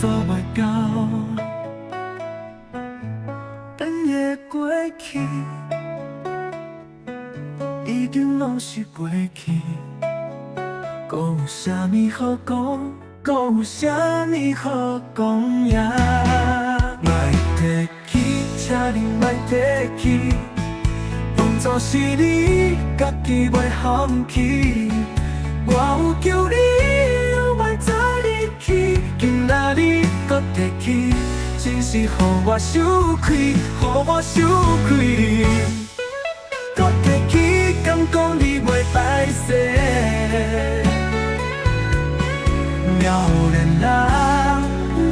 做袂到，等夜过去，已经拢是过去。搁有啥物好讲？搁有啥物好讲呀？莫提起，请你莫提起，当作是你家己袂放弃。我有求你，莫再离去，今仔日搁提起，真是予我羞愧，予我羞愧。搁提起，敢讲你袂歹势。妙莲啦，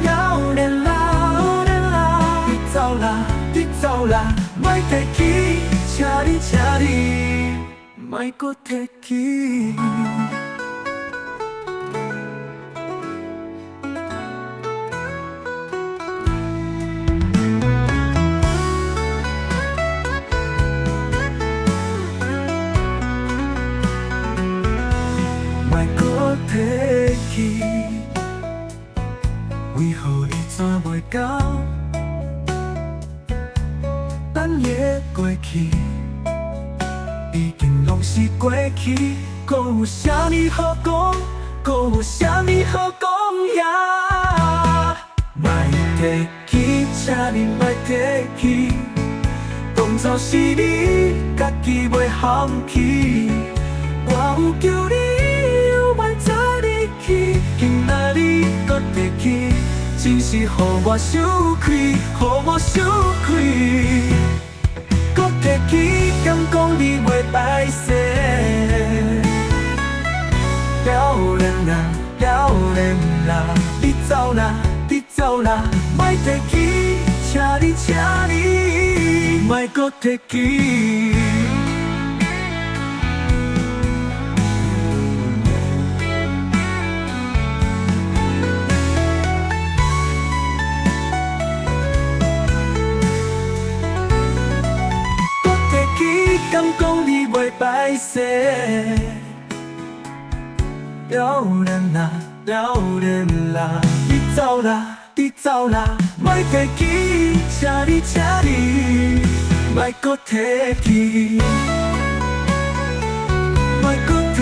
妙莲啦，妙莲啦，你走啦，你走啦，莫提起，请你，莫搁提起。莫搁提起。为何伊做袂到？等夜过去，已经拢是过去。搁有啥物好讲？搁有啥物好讲呀？莫提起，请你莫提起，当作是你家己袂放弃。我有求你，莫再离去，今仔日搁提起。真是予我羞愧，予我羞愧。搁提起，敢讲你袂歹势。了莲啦，了莲啦，你走啦，你走啦，莫提起，请你，莫搁提起。敢讲你袂歹势，了莲啦，了莲啦，你走啦，你走啦，莫提起，请你，莫搁提起，莫搁提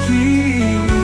起。